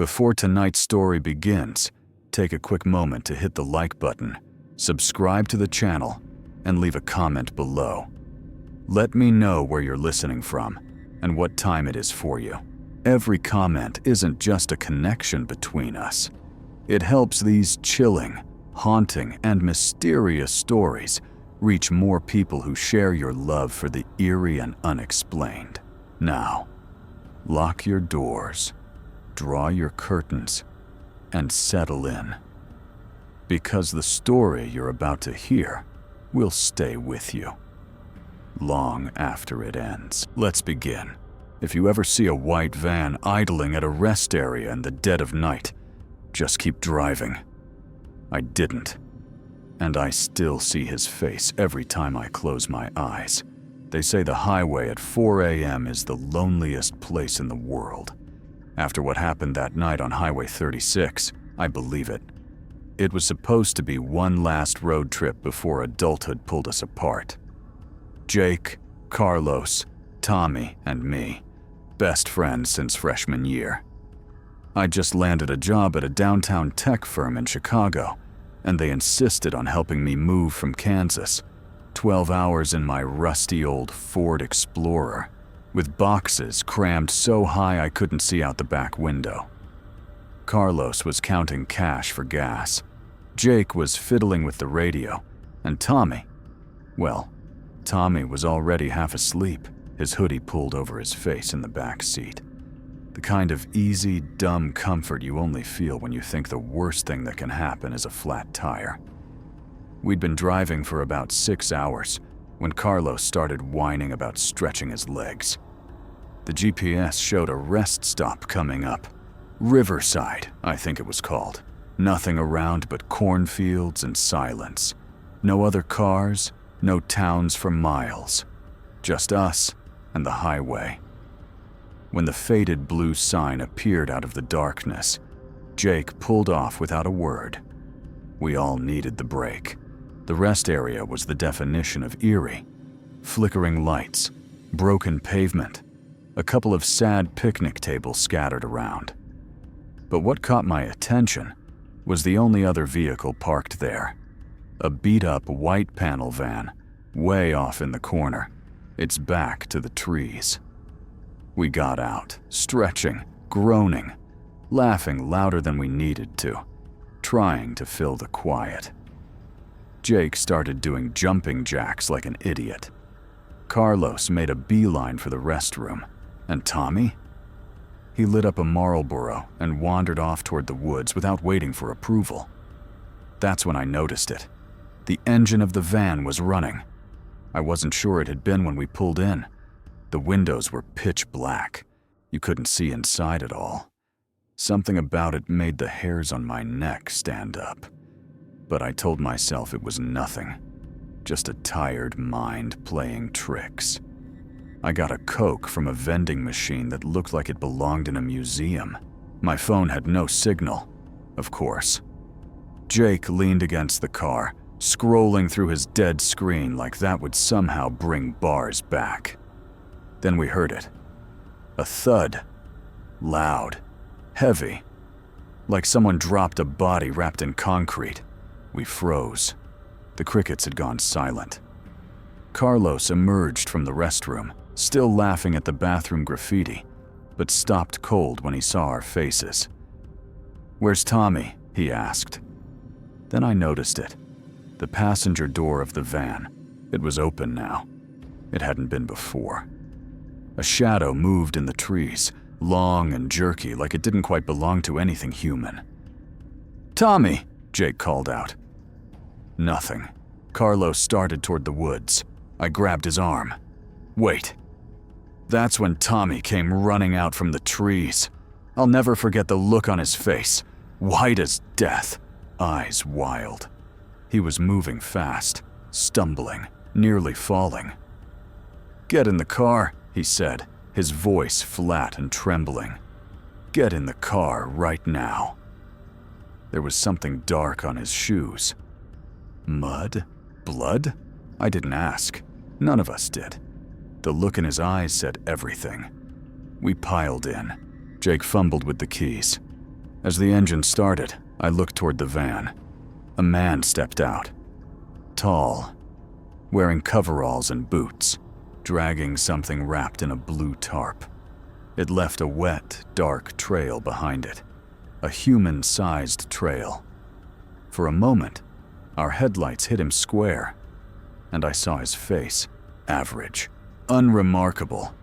Before tonight's story begins, take a quick moment to hit the like button, subscribe to the channel, and leave a comment below. Let me know where you're listening from and what time it is for you. Every comment isn't just a connection between us. It helps these chilling, haunting, and mysterious stories reach more people who share your love for the eerie and unexplained. Now, lock your doors, draw your curtains, and settle in. Because the story you're about to hear will stay with you long after it ends. Let's begin. If you ever see a white van idling at a rest area in the dead of night, just keep driving. I didn't, and I still see his face every time I close my eyes. They say the highway at 4 a.m. is the loneliest place in the world. After what happened that night on Highway 36, I believe it. It was supposed to be one last road trip before adulthood pulled us apart. Jake, Carlos, Tommy, and me, best friends since freshman year. I just landed a job at a downtown tech firm in Chicago, and they insisted on helping me move from Kansas. 12 hours in my rusty old Ford Explorer, with boxes crammed so high I couldn't see out the back window. Carlos was counting cash for gas. Jake was fiddling with the radio, and Tommy was already half asleep, his hoodie pulled over his face in the back seat. The kind of easy, dumb comfort you only feel when you think the worst thing that can happen is a flat tire. We'd been driving for about 6 hours when Carlos started whining about stretching his legs. The GPS showed a rest stop coming up. Riverside, I think it was called. Nothing around but cornfields and silence. No other cars, no towns for miles. Just us and the highway. When the faded blue sign appeared out of the darkness, Jake pulled off without a word. We all needed the break. The rest area was the definition of eerie. Flickering lights, broken pavement, a couple of sad picnic tables scattered around. But what caught my attention was the only other vehicle parked there. A beat-up white panel van, way off in the corner, its back to the trees. We got out, stretching, groaning, laughing louder than we needed to, trying to fill the quiet. Jake started doing jumping jacks like an idiot. Carlos made a beeline for the restroom, and Tommy? He lit up a Marlboro and wandered off toward the woods without waiting for approval. That's when I noticed it. The engine of the van was running. I wasn't sure it had been when we pulled in. The windows were pitch black. You couldn't see inside at all. Something about it made the hairs on my neck stand up. But I told myself it was nothing. Just a tired mind playing tricks. I got a Coke from a vending machine that looked like it belonged in a museum. My phone had no signal, of course. Jake leaned against the car, scrolling through his dead screen like that would somehow bring bars back. Then we heard it. A thud. Loud. Heavy. Like someone dropped a body wrapped in concrete. We froze. The crickets had gone silent. Carlos emerged from the restroom, still laughing at the bathroom graffiti, but stopped cold when he saw our faces. "Where's Tommy?" he asked. Then I noticed it. The passenger door of the van. It was open now. It hadn't been before. A shadow moved in the trees, long and jerky like it didn't quite belong to anything human. "Tommy!" Jake called out. Nothing. Carlos started toward the woods. I grabbed his arm. "Wait." That's when Tommy came running out from the trees. I'll never forget the look on his face, white as death, eyes wild. He was moving fast, stumbling, nearly falling. "Get in the car," he said, his voice flat and trembling. "Get in the car right now." There was something dark on his shoes. Mud? Blood? I didn't ask. None of us did. The look in his eyes said everything. We piled in. Jake fumbled with the keys. As the engine started, I looked toward the van. A man stepped out. Tall, wearing coveralls and boots, dragging something wrapped in a blue tarp. It left a wet, dark trail behind it. A human-sized trail. For a moment, our headlights hit him square, and I saw his face. Average. Unremarkable.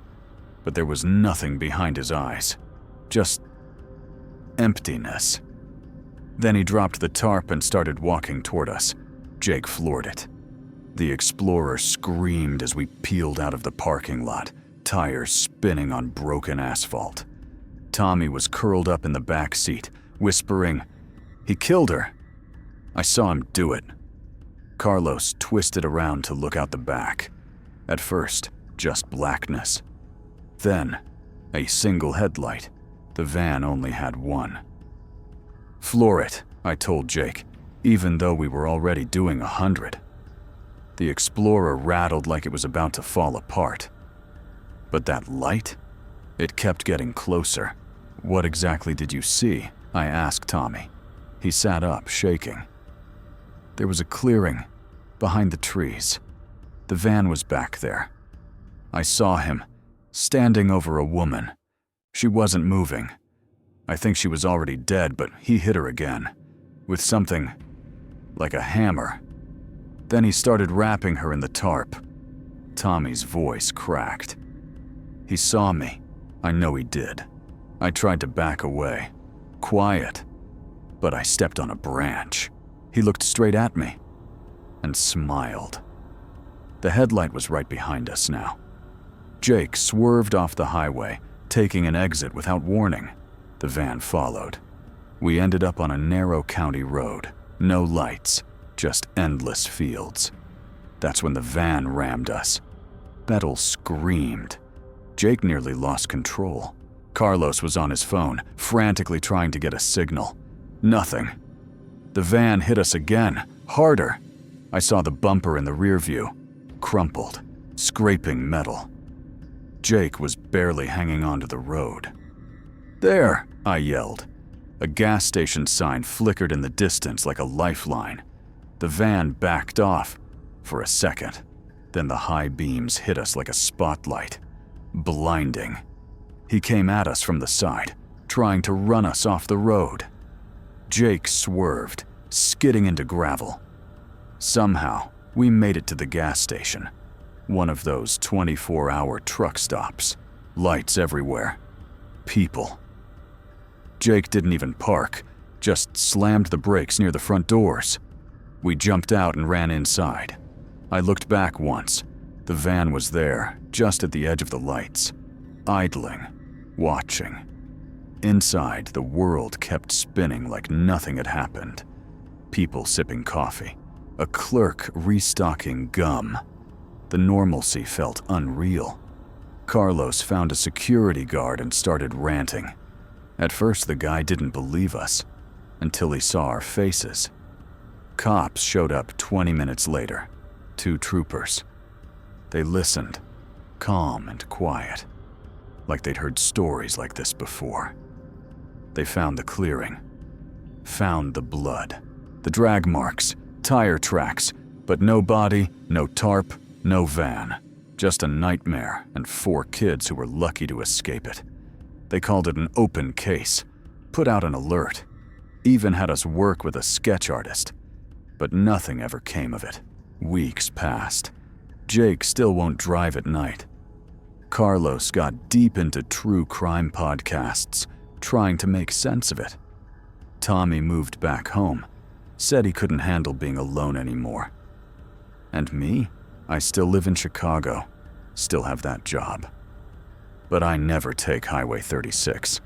But there was nothing behind his eyes. Just emptiness. Then he dropped the tarp and started walking toward us. Jake floored it. The Explorer screamed as we peeled out of the parking lot, tires spinning on broken asphalt. Tommy was curled up in the back seat, whispering, "He killed her." I saw him do it. Carlos twisted around to look out the back. At first, just blackness. Then, a single headlight. The van only had one. "Floor it," I told Jake, even though we were already doing 100. The Explorer rattled like it was about to fall apart. But that light? It kept getting closer. "What exactly did you see?" I asked Tommy. He sat up, shaking. There was a clearing behind the trees. The van was back there. I saw him, standing over a woman. She wasn't moving. I think she was already dead, but he hit her again, with something like a hammer. Then he started wrapping her in the tarp. Tommy's voice cracked. He saw me. I know he did. I tried to back away. Quiet. But I stepped on a branch. He looked straight at me and smiled. The headlight was right behind us now. Jake swerved off the highway, taking an exit without warning. The van followed. We ended up on a narrow county road. No lights, just endless fields. That's when the van rammed us. Metal screamed. Jake nearly lost control. Carlos was on his phone, frantically trying to get a signal. Nothing. The van hit us again, harder. I saw the bumper in the rear view, crumpled, scraping metal. Jake was barely hanging onto the road. "There!" I yelled. A gas station sign flickered in the distance like a lifeline. The van backed off for a second. Then the high beams hit us like a spotlight. Blinding. He came at us from the side, trying to run us off the road. Jake swerved, skidding into gravel. Somehow, we made it to the gas station. One of those 24-hour truck stops. Lights everywhere. People. Jake didn't even park, just slammed the brakes near the front doors. We jumped out and ran inside. I looked back once. The van was there, just at the edge of the lights, idling, watching. Inside, the world kept spinning like nothing had happened. People sipping coffee. A clerk restocking gum. The normalcy felt unreal. Carlos found a security guard and started ranting. At first, the guy didn't believe us, until he saw our faces. Cops showed up 20 minutes later. 2 troopers. They listened, calm and quiet, like they'd heard stories like this before. They found the clearing, found the blood, the drag marks, tire tracks, but no body, no tarp, no van. Just a nightmare and 4 kids who were lucky to escape it. They called it an open case, put out an alert, even had us work with a sketch artist. But nothing ever came of it. Weeks passed. Jake still won't drive at night. Carlos got deep into true crime podcasts, trying to make sense of it. Tommy moved back home, said he couldn't handle being alone anymore. And me? I still live in Chicago, still have that job. But I never take Highway 36,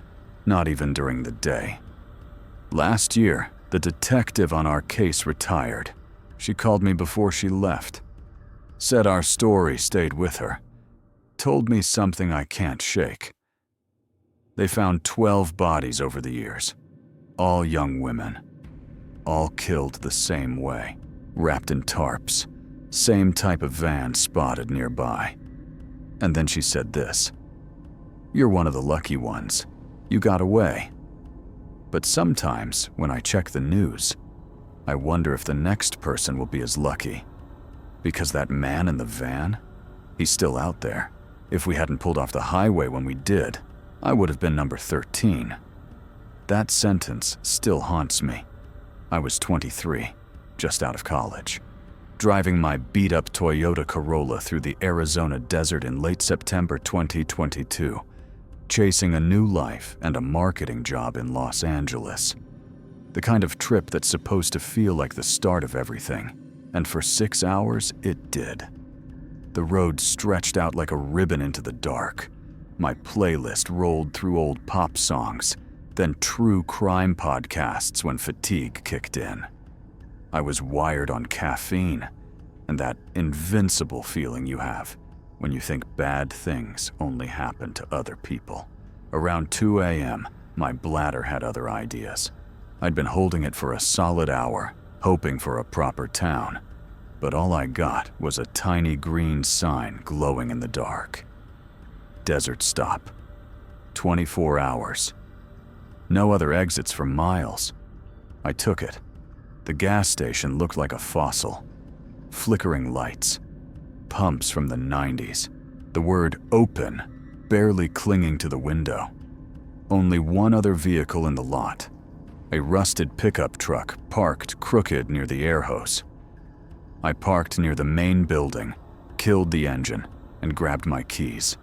not even during the day. Last year, the detective on our case retired. She called me before she left. Said our story stayed with her. Told me something I can't shake. They found 12 bodies over the years. All young women. All killed the same way. Wrapped in tarps. Same type of van spotted nearby. And then she said this. "You're one of the lucky ones. You got away." But sometimes, when I check the news, I wonder if the next person will be as lucky. Because that man in the van, he's still out there. If we hadn't pulled off the highway when we did, I would have been number 13. That sentence still haunts me. I was 23, just out of college, driving my beat-up Toyota Corolla through the Arizona desert in late September 2022, chasing a new life and a marketing job in Los Angeles. The kind of trip that's supposed to feel like the start of everything, and for 6 hours it did. The road stretched out like a ribbon into the dark. My playlist rolled through old pop songs, then true crime podcasts when fatigue kicked in. I was wired on caffeine, and that invincible feeling you have when you think bad things only happen to other people. Around 2 a.m., my bladder had other ideas. I'd been holding it for a solid hour, hoping for a proper town, but all I got was a tiny green sign glowing in the dark. Desert stop. 24 hours. No other exits for miles. I took it. The gas station looked like a fossil. Flickering lights. Pumps from the 90s. The word open barely clinging to the window. Only one other vehicle in the lot. A rusted pickup truck parked crooked near the air hose. I parked near the main building, killed the engine, and grabbed my keys.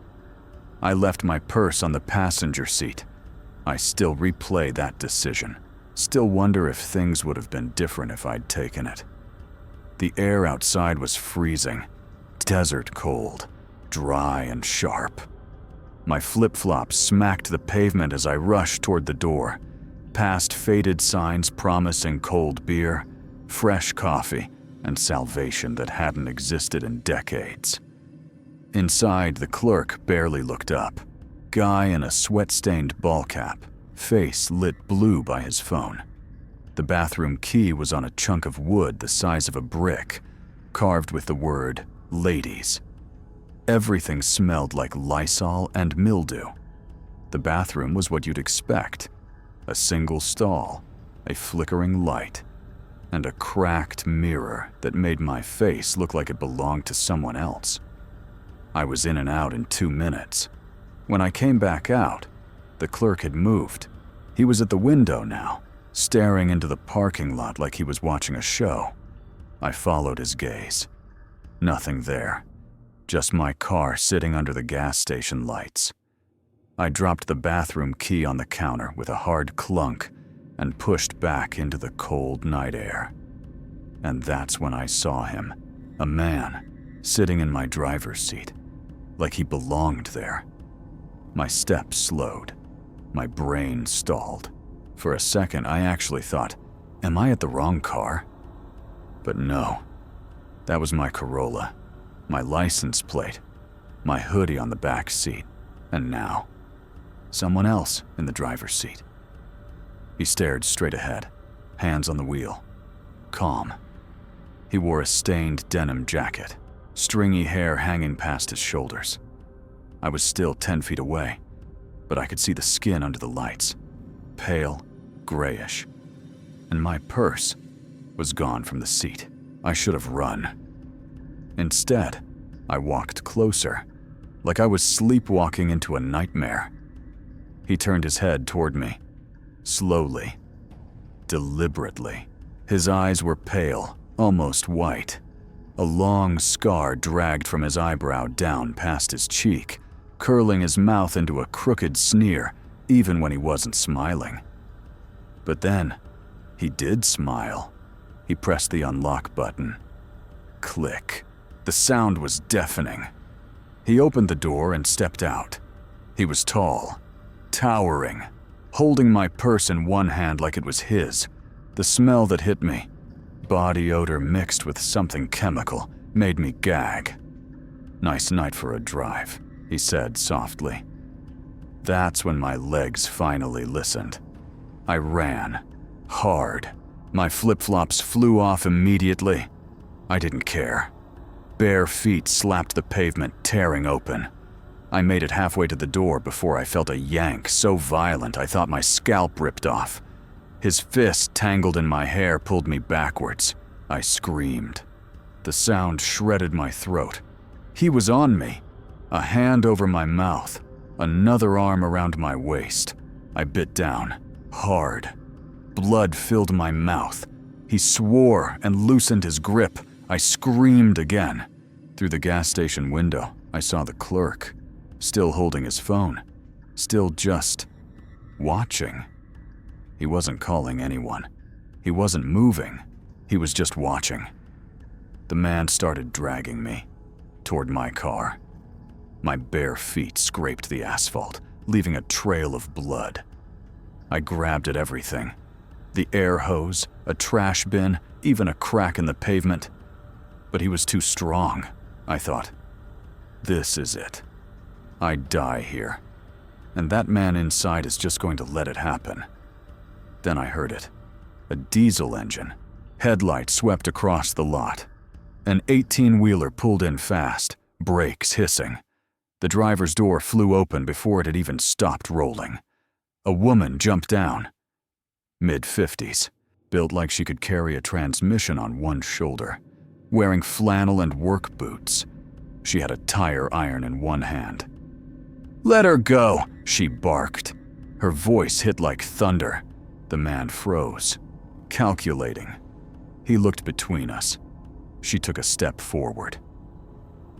I left my purse on the passenger seat. I still replay that decision. Still wonder if things would have been different if I'd taken it. The air outside was freezing, desert cold, dry and sharp. My flip-flops smacked the pavement as I rushed toward the door, past faded signs promising cold beer, fresh coffee, and salvation that hadn't existed in decades. Inside, the clerk barely looked up. Guy in a sweat-stained ball cap, face lit blue by his phone. The bathroom key was on a chunk of wood the size of a brick, carved with the word ladies. Everything smelled like Lysol and mildew. The bathroom was what you'd expect. A single stall, a flickering light, and a cracked mirror that made my face look like it belonged to someone else. I was in and out in 2 minutes. When I came back out, the clerk had moved. He was at the window now, staring into the parking lot like he was watching a show. I followed his gaze. Nothing there. Just my car sitting under the gas station lights. I dropped the bathroom key on the counter with a hard clunk and pushed back into the cold night air. And that's when I saw him, a man, sitting in my driver's seat, like he belonged there. My steps slowed. My brain stalled. For a second, I actually thought, am I at the wrong car? But no. That was my Corolla, my license plate, my hoodie on the back seat, and now, someone else in the driver's seat. He stared straight ahead, hands on the wheel, calm. He wore a stained denim jacket, stringy hair hanging past his shoulders. I was still 10 feet away, but I could see the skin under the lights, pale, grayish. And my purse was gone from the seat. I should have run. Instead, I walked closer, like I was sleepwalking into a nightmare. He turned his head toward me, slowly, deliberately. His eyes were pale, almost white. A long scar dragged from his eyebrow down past his cheek, curling his mouth into a crooked sneer, even when he wasn't smiling. But then, he did smile. He pressed the unlock button. Click. The sound was deafening. He opened the door and stepped out. He was tall, towering, holding my purse in one hand like it was his. The smell that hit me, body odor mixed with something chemical, made me gag. "Nice night for a drive," he said softly. That's when my legs finally listened. I ran, hard. My flip-flops flew off immediately. I didn't care. Bare feet slapped the pavement, tearing open. I made it halfway to the door before I felt a yank so violent I thought my scalp ripped off. His fist tangled in my hair pulled me backwards. I screamed. The sound shredded my throat. He was on me. A hand over my mouth, another arm around my waist. I bit down, hard. Blood filled my mouth. He swore and loosened his grip. I screamed again. Through the gas station window, I saw the clerk, still holding his phone, still just watching. He wasn't calling anyone. He wasn't moving. He was just watching. The man started dragging me toward my car. My bare feet scraped the asphalt, leaving a trail of blood. I grabbed at everything. The air hose, a trash bin, even a crack in the pavement. But he was too strong, I thought. This is it. I die here. And that man inside is just going to let it happen. Then I heard it. A diesel engine. Headlights swept across the lot. An 18-wheeler pulled in fast, brakes hissing. The driver's door flew open before it had even stopped rolling. A woman jumped down. Mid-50s, built like she could carry a transmission on one shoulder, wearing flannel and work boots. She had a tire iron in one hand. "Let her go," she barked. Her voice hit like thunder. The man froze, calculating. He looked between us. She took a step forward.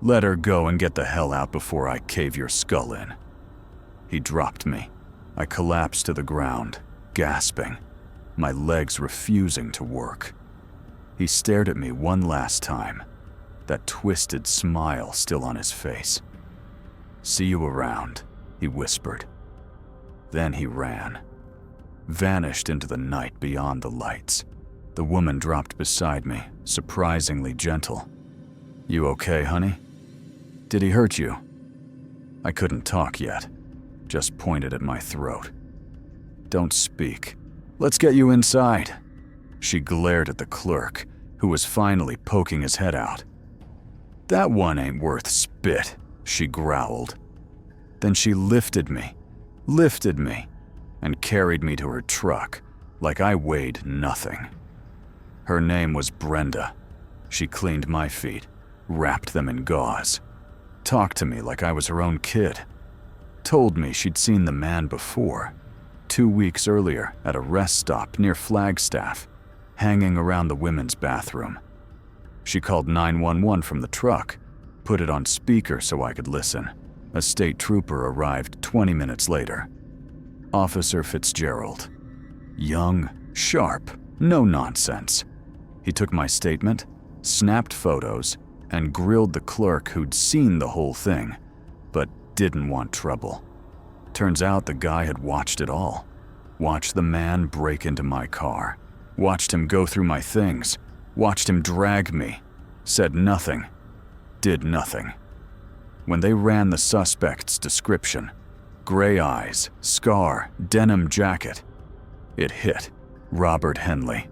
"Let her go and get the hell out before I cave your skull in." He dropped me. I collapsed to the ground, gasping, my legs refusing to work. He stared at me one last time, that twisted smile still on his face. "See you around," he whispered. Then he ran, vanished into the night beyond the lights. The woman dropped beside me, surprisingly gentle. "You okay, honey? Did he hurt you?" I couldn't talk yet, just pointed at my throat. "Don't speak. Let's get you inside." She glared at the clerk, who was finally poking his head out. "That one ain't worth spit," she growled. Then she lifted me, and carried me to her truck like I weighed nothing. Her name was Brenda. She cleaned my feet, wrapped them in gauze, talked to me like I was her own kid, told me she'd seen the man before, 2 weeks earlier at a rest stop near Flagstaff, hanging around the women's bathroom. She called 911 from the truck, put it on speaker so I could listen. A state trooper arrived 20 minutes later. Officer Fitzgerald. Young, sharp, no nonsense. He took my statement, snapped photos, and grilled the clerk who'd seen the whole thing, but didn't want trouble. Turns out the guy had watched it all. Watched the man break into my car. Watched him go through my things. Watched him drag me. Said nothing. Did nothing. When they ran the suspect's description, gray eyes, scar, denim jacket, it hit Robert Henley.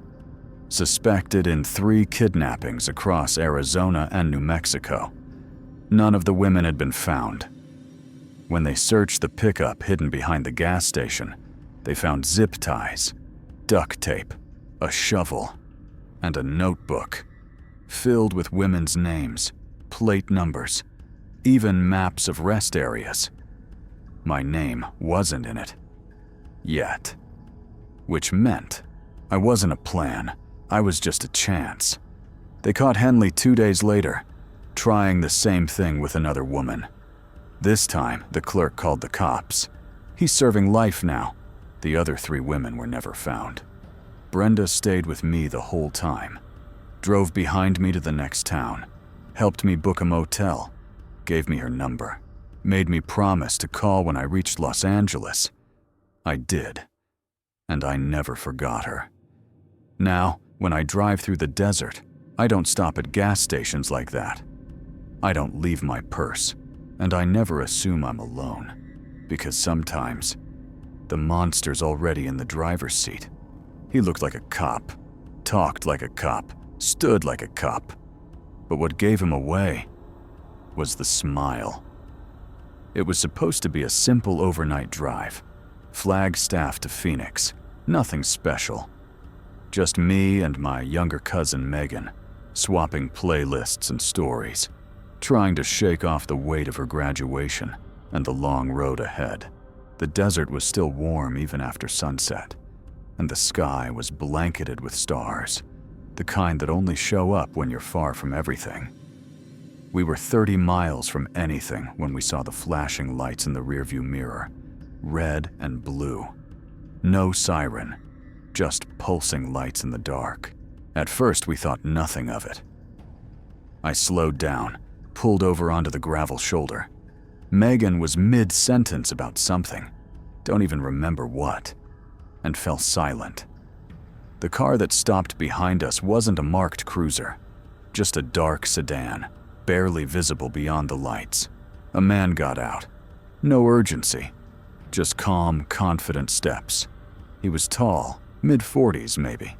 Suspected in 3 kidnappings across Arizona and New Mexico. None of the women had been found. When they searched the pickup hidden behind the gas station, they found zip ties, duct tape, a shovel, and a notebook filled with women's names, plate numbers, even maps of rest areas. My name wasn't in it. Yet. Which meant I wasn't a plan. I was just a chance. They caught Henley 2 days later, trying the same thing with another woman. This time, the clerk called the cops. He's serving life now. The other 3 women were never found. Brenda stayed with me the whole time. Drove behind me to the next town. Helped me book a motel. Gave me her number. Made me promise to call when I reached Los Angeles. I did. And I never forgot her. Now, when I drive through the desert, I don't stop at gas stations like that. I don't leave my purse, and I never assume I'm alone, because sometimes the monster's already in the driver's seat. He looked like a cop, talked like a cop, stood like a cop. But what gave him away was the smile. It was supposed to be a simple overnight drive, Flagstaff to Phoenix, Nothing special. Just me and my younger cousin Megan, swapping playlists and stories, trying to shake off the weight of her graduation and the long road ahead. The desert was still warm even after sunset, and the sky was blanketed with stars, the kind that only show up when you're far from everything. We were 30 miles from anything when we saw the flashing lights in the rearview mirror, red and blue. No siren, just pulsing lights in the dark. At first, we thought nothing of it. I slowed down, pulled over onto the gravel shoulder. Megan was mid-sentence about something, don't even remember what, and fell silent. The car that stopped behind us wasn't a marked cruiser, just a dark sedan, barely visible beyond the lights. A man got out. No urgency, just calm, confident steps. He was tall, mid-40s maybe,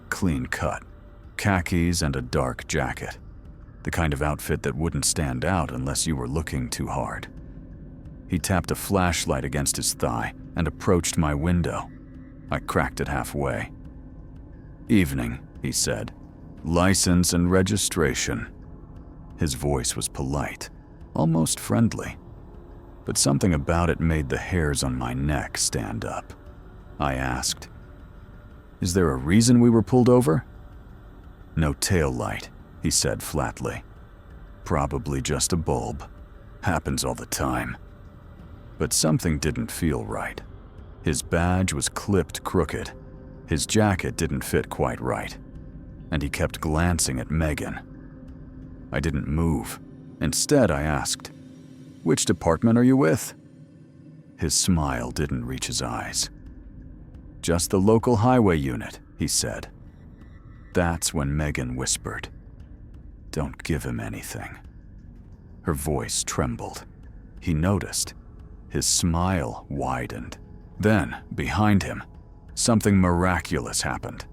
clean cut, khakis and a dark jacket. The kind of outfit that wouldn't stand out unless you were looking too hard. He tapped a flashlight against his thigh and approached my window. I cracked it halfway. "Evening," he said. "License and registration." His voice was polite, almost friendly, but something about it made the hairs on my neck stand up. I asked, "Is there a reason we were pulled over?" "No tail light," he said flatly. "Probably just a bulb. Happens all the time." But something didn't feel right. His badge was clipped crooked. His jacket didn't fit quite right. And he kept glancing at Megan. I didn't move. Instead, I asked, "Which department are you with?" His smile didn't reach his eyes. "Just the local highway unit," he said. That's when Megan whispered, "Don't give him anything." Her voice trembled. He noticed. His smile widened. Then, behind him, something miraculous happened.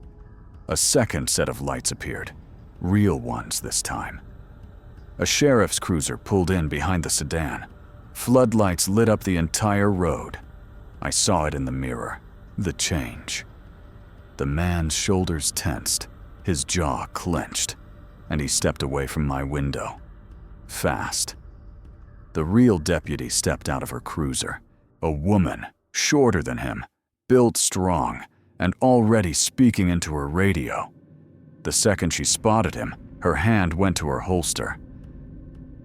A second set of lights appeared, real ones this time. A sheriff's cruiser pulled in behind the sedan. Floodlights lit up the entire road. I saw it in the mirror, the change. The man's shoulders tensed, his jaw clenched, and he stepped away from my window. Fast. The real deputy stepped out of her cruiser, a woman, shorter than him, built strong, and already speaking into her radio. The second she spotted him, her hand went to her holster.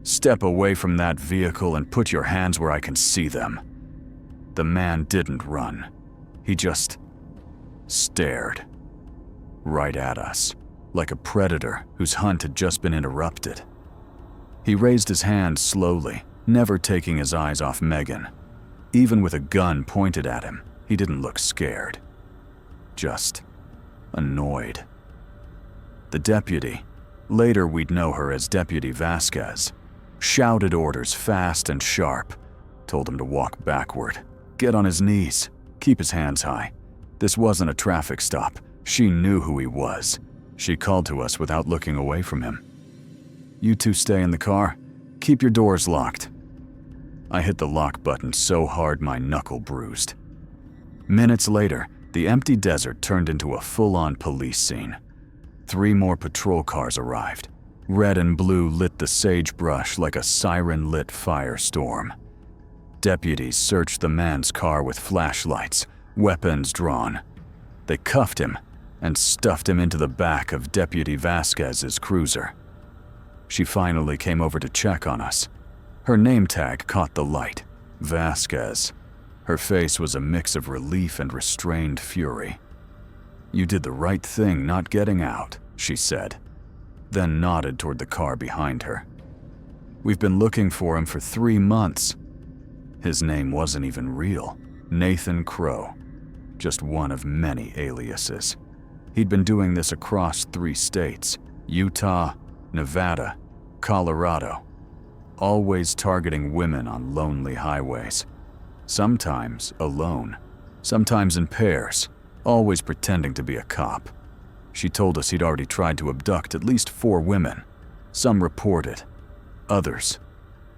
"Step away from that vehicle and put your hands where I can see them." The man didn't run. He just stared. Right at us, like a predator whose hunt had just been interrupted. He raised his hand slowly, never taking his eyes off Megan. Even with a gun pointed at him, he didn't look scared. Just annoyed. The deputy, later we'd know her as Deputy Vasquez, shouted orders fast and sharp, told him to walk backward, get on his knees, keep his hands high. This wasn't a traffic stop. She knew who he was. She called to us without looking away from him. "You two stay in the car. Keep your doors locked." I hit the lock button so hard my knuckle bruised. Minutes later, the empty desert turned into a full-on police scene. 3 more patrol cars arrived. Red and blue lit the sagebrush like a siren-lit firestorm. Deputies searched the man's car with flashlights, weapons drawn. They cuffed him and stuffed him into the back of Deputy Vasquez's cruiser. She finally came over to check on us. Her name tag caught the light, Vasquez. Her face was a mix of relief and restrained fury. "You did the right thing not getting out," she said, then nodded toward the car behind her. "We've been looking for him for 3 months. His name wasn't even real, Nathan Crow, just one of many aliases. He'd been doing this across 3 states, Utah, Nevada, Colorado, always targeting women on lonely highways. Sometimes alone, sometimes in pairs, always pretending to be a cop. She told us he'd already tried to abduct at least 4 women. Some reported. Others,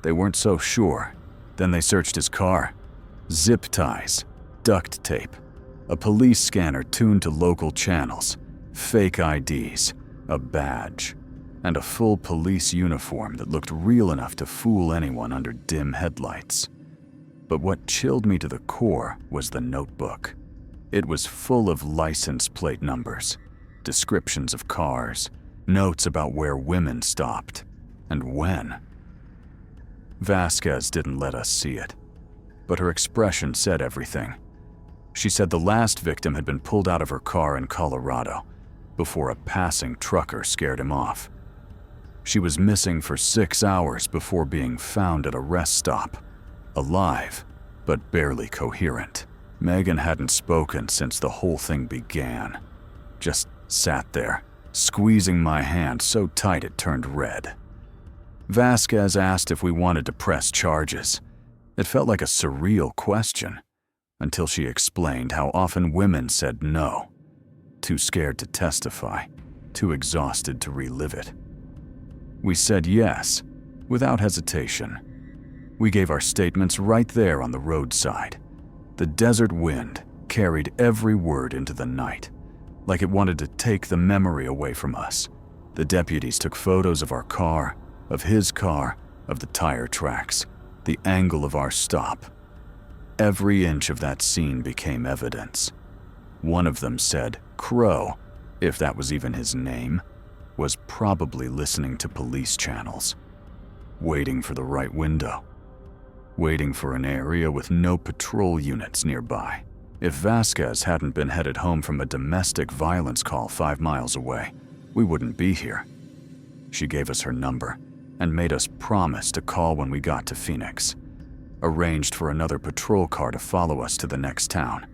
they weren't so sure. Then they searched his car. Zip ties, duct tape, A police scanner tuned to local channels, fake IDs, a badge, and a full police uniform that looked real enough to fool anyone under dim headlights. But what chilled me to the core was the notebook. It was full of license plate numbers, descriptions of cars, notes about where women stopped, and when. Vasquez didn't let us see it, but her expression said everything. She said the last victim had been pulled out of her car in Colorado before a passing trucker scared him off. She was missing for 6 hours before being found at a rest stop, alive, but barely coherent. Megan hadn't spoken since the whole thing began. Just sat there, squeezing my hand so tight it turned red. Vasquez asked if we wanted to press charges. It felt like a surreal question, until she explained how often women said no, too scared to testify, too exhausted to relive it. We said yes, without hesitation. We gave our statements right there on the roadside. The desert wind carried every word into the night, like it wanted to take the memory away from us. The deputies took photos of our car, of his car, of the tire tracks, the angle of our stop. Every inch of that scene became evidence. One of them said Crow, if that was even his name, was probably listening to police channels, waiting for the right window, waiting for an area with no patrol units nearby. If Vasquez hadn't been headed home from a domestic violence call 5 miles away, we wouldn't be here. She gave us her number and made us promise to call when we got to Phoenix. Arranged for another patrol car to follow us to the next town,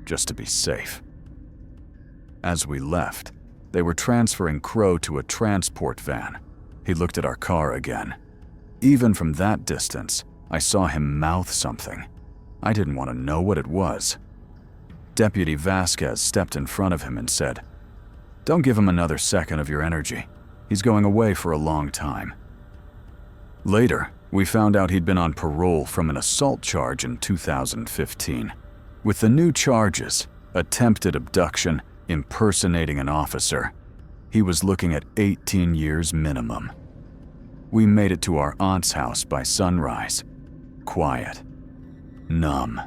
just to be safe. As we left, they were transferring Crow to a transport van. He looked at our car again. Even from that distance, I saw him mouth something. I didn't want to know what it was. Deputy Vasquez stepped in front of him and said, "Don't give him another second of your energy. He's going away for a long time." Later, we found out he'd been on parole from an assault charge in 2015. With the new charges, attempted abduction, impersonating an officer, he was looking at 18 years minimum. We made it to our aunt's house by sunrise. Quiet. Numb.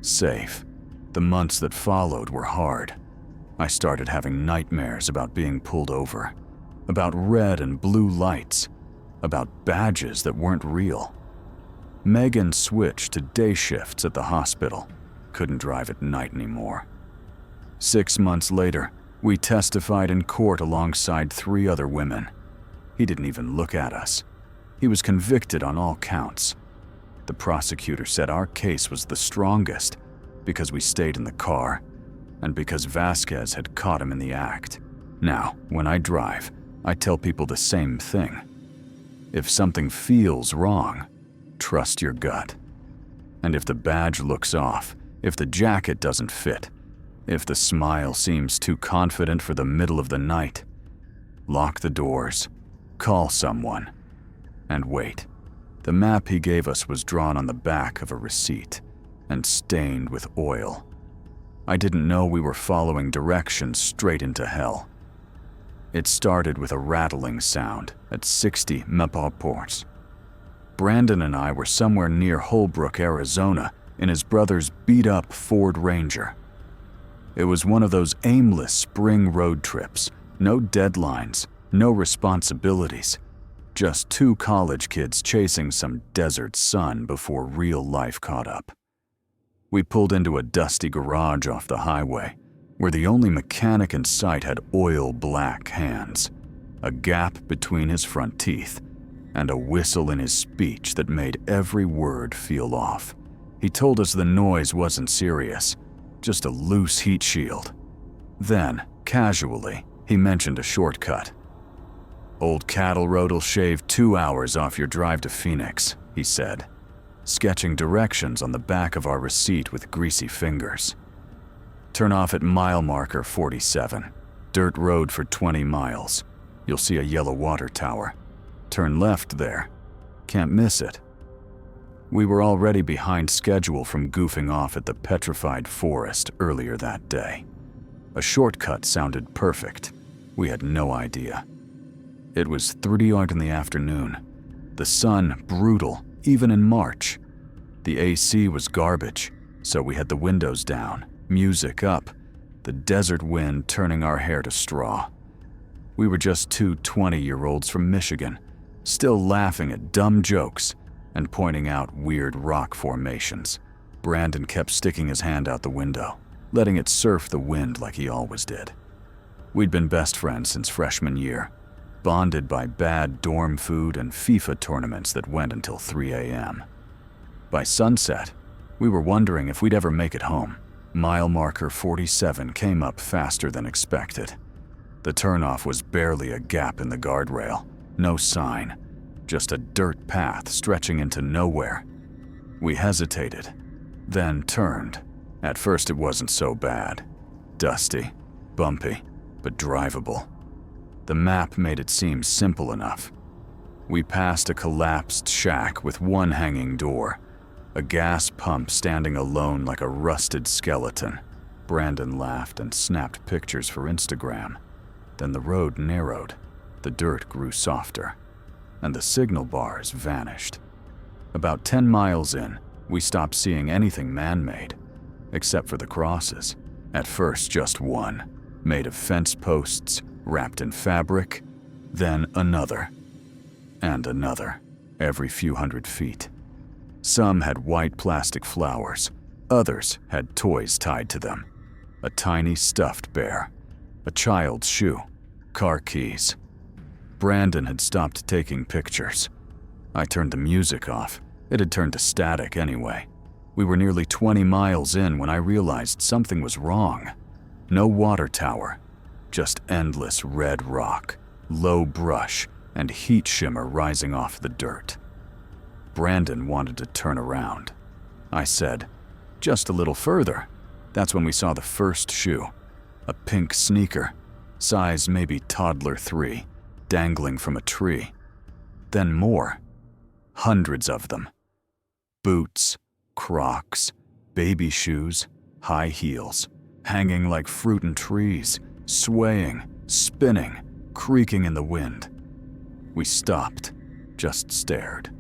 Safe. The months that followed were hard. I started having nightmares about being pulled over, about red and blue lights, about badges that weren't real. Megan switched to day shifts at the hospital, couldn't drive at night anymore. 6 months later, we testified in court alongside 3 other women. He didn't even look at us. He was convicted on all counts. The prosecutor said our case was the strongest because we stayed in the car and because Vasquez had caught him in the act. Now, when I drive, I tell people the same thing. If something feels wrong, trust your gut. And if the badge looks off, if the jacket doesn't fit, if the smile seems too confident for the middle of the night, lock the doors, call someone, and wait. The map he gave us was drawn on the back of a receipt and stained with oil. I didn't know we were following directions straight into hell. It started with a rattling sound at 60 mph. Brandon and I were somewhere near Holbrook, Arizona, in his brother's beat-up Ford Ranger. It was one of those aimless spring road trips, no deadlines, no responsibilities, just 2 college kids chasing some desert sun before real life caught up. We pulled into a dusty garage off the highway, where the only mechanic in sight had oil-black hands, a gap between his front teeth, and a whistle in his speech that made every word feel off. He told us the noise wasn't serious, just a loose heat shield. Then, casually, he mentioned a shortcut. "Old Cattle Road'll shave 2 hours off your drive to Phoenix," he said, sketching directions on the back of our receipt with greasy fingers. "Turn off at mile marker 47. Dirt road for 20 miles. You'll see a yellow water tower. Turn left there. Can't miss it." We were already behind schedule from goofing off at the petrified forest earlier that day. A shortcut sounded perfect. We had no idea. It was 3 in the afternoon. The sun brutal, even in March. The AC was garbage, so we had the windows down, music up, the desert wind turning our hair to straw. We were just two 20-year-olds from Michigan, still laughing at dumb jokes and pointing out weird rock formations. Brandon kept sticking his hand out the window, letting it surf the wind like he always did. We'd been best friends since freshman year, bonded by bad dorm food and FIFA tournaments that went until 3 a.m. By sunset, we were wondering if we'd ever make it home. Mile marker 47 came up faster than expected. The turnoff was barely a gap in the guardrail, no sign, just a dirt path stretching into nowhere. We hesitated, then turned. At first it wasn't so bad. Dusty, bumpy, but drivable. The map made it seem simple enough. We passed a collapsed shack with one hanging door, a gas pump standing alone like a rusted skeleton. Brandon laughed and snapped pictures for Instagram. Then the road narrowed, the dirt grew softer, and the signal bars vanished. About 10 miles in, we stopped seeing anything man-made, except for the crosses. At first just one, made of fence posts, wrapped in fabric, then another, and another, every few hundred feet. Some had white plastic flowers, others had toys tied to them. A tiny stuffed bear, a child's shoe, car keys. Brandon had stopped taking pictures. I turned the music off. It had turned to static anyway. We were nearly 20 miles in when I realized something was wrong. No water tower, just endless red rock, low brush, and heat shimmer rising off the dirt. Brandon wanted to turn around. I said, "Just a little further." That's when we saw the first shoe, a pink sneaker, size maybe toddler 3, dangling from a tree. Then more, hundreds of them. Boots, Crocs, baby shoes, high heels, hanging like fruit in trees, swaying, spinning, creaking in the wind. We stopped, just stared.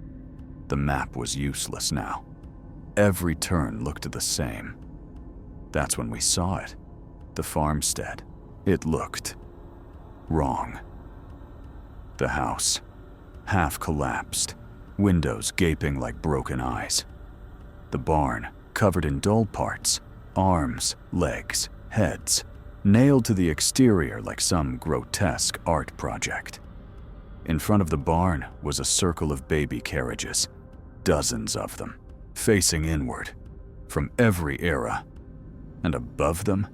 The map was useless now. Every turn looked the same. That's when we saw it, the farmstead. It looked wrong. The house, half collapsed, windows gaping like broken eyes. The barn, covered in dull parts, arms, legs, heads, nailed to the exterior like some grotesque art project. In front of the barn was a circle of baby carriages, dozens of them, facing inward, from every era. And above them,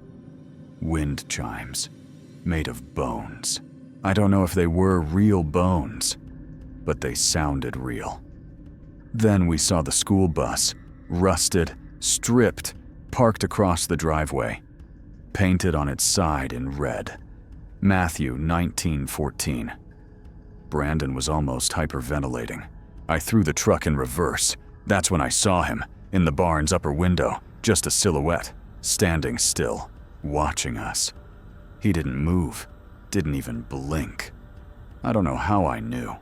wind chimes, made of bones. I don't know if they were real bones, but they sounded real. Then we saw the school bus, rusted, stripped, parked across the driveway, painted on its side in red. Matthew 19:14. Brandon was almost hyperventilating. I threw the truck in reverse. That's when I saw him, in the barn's upper window, just a silhouette, standing still, watching us. He didn't move, didn't even blink. I don't know how I knew,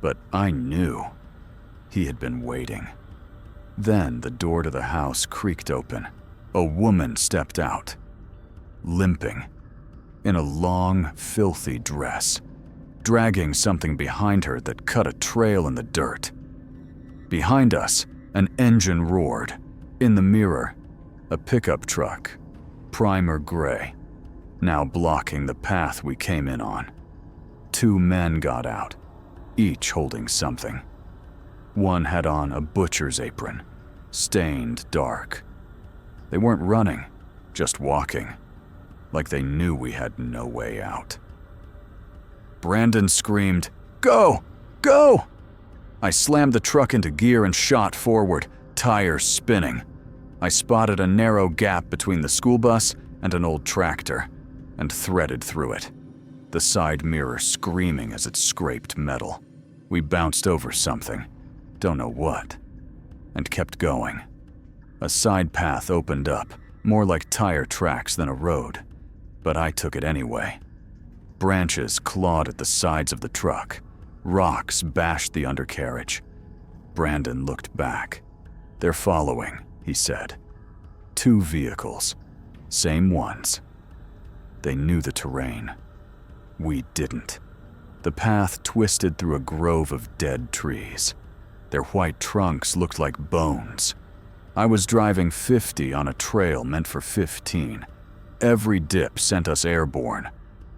but I knew. He had been waiting. Then the door to the house creaked open. A woman stepped out, limping, in a long, filthy dress, dragging something behind her that cut a trail in the dirt. Behind us, an engine roared. In the mirror, a pickup truck, primer gray, now blocking the path we came in on. 2 men got out, each holding something. One had on a butcher's apron, stained dark. They weren't running, just walking, like they knew we had no way out. Brandon screamed, "Go! Go!" I slammed the truck into gear and shot forward, tires spinning. I spotted a narrow gap between the school bus and an old tractor, and threaded through it, the side mirror screaming as it scraped metal. We bounced over something, don't know what. and kept going. A side path opened up, more like tire tracks than a road, but I took it anyway. Branches clawed at the sides of the truck. Rocks bashed the undercarriage. Brandon looked back. "They're following," he said. "2 vehicles. Same ones." They knew the terrain. We didn't. The path twisted through a grove of dead trees. Their white trunks looked like bones. I was driving 50 on a trail meant for 15. Every dip sent us airborne.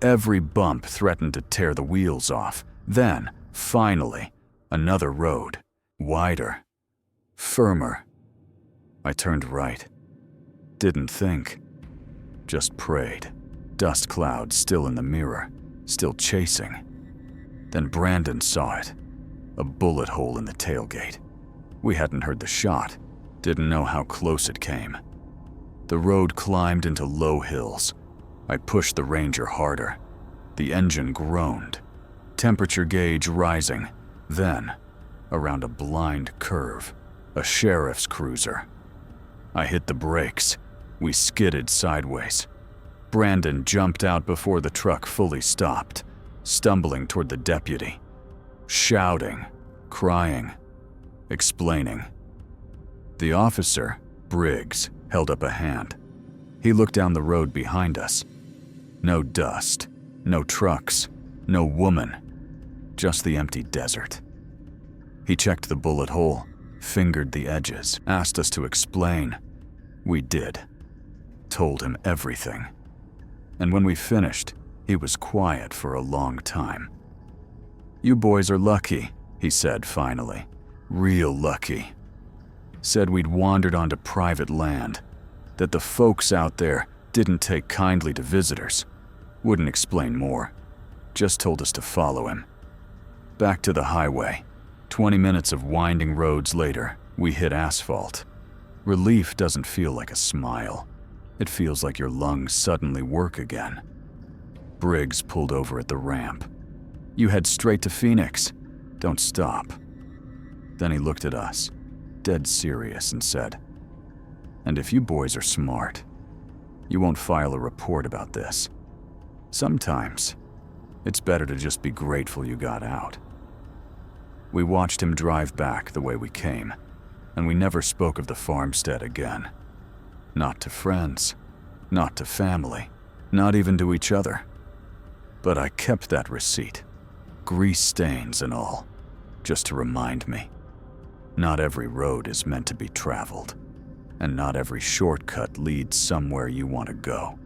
Every bump threatened to tear the wheels off. Then, finally, another road. Wider. Firmer. I turned right. Didn't think. Just prayed. Dust clouds still in the mirror, still chasing. Then Brandon saw it. A bullet hole in the tailgate. We hadn't heard the shot. Didn't know how close it came. The road climbed into low hills. I pushed the Ranger harder. The engine groaned. Temperature gauge rising. Then, around a blind curve, a sheriff's cruiser. I hit the brakes. We skidded sideways. Brandon jumped out before the truck fully stopped, stumbling toward the deputy, shouting, crying, explaining. The officer, Briggs, held up a hand. He looked down the road behind us. No dust, no trucks, no woman, just the empty desert. He checked the bullet hole, fingered the edges, asked us to explain. We did. Told him everything. And when we finished, he was quiet for a long time. "You boys are lucky," he said finally. "Real lucky." Said we'd wandered onto private land, that the folks out there didn't take kindly to visitors. Wouldn't explain more. Just told us to follow him. Back to the highway. 20 minutes of winding roads later, we hit asphalt. Relief doesn't feel like a smile. It feels like your lungs suddenly work again. Briggs pulled over at the ramp. "You head straight to Phoenix. Don't stop." Then he looked at us, dead serious, and said, "And if you boys are smart, you won't file a report about this. Sometimes, it's better to just be grateful you got out." We watched him drive back the way we came, and we never spoke of the farmstead again. Not to friends, not to family, not even to each other. But I kept that receipt, grease stains and all, just to remind me. Not every road is meant to be traveled, and not every shortcut leads somewhere you want to go.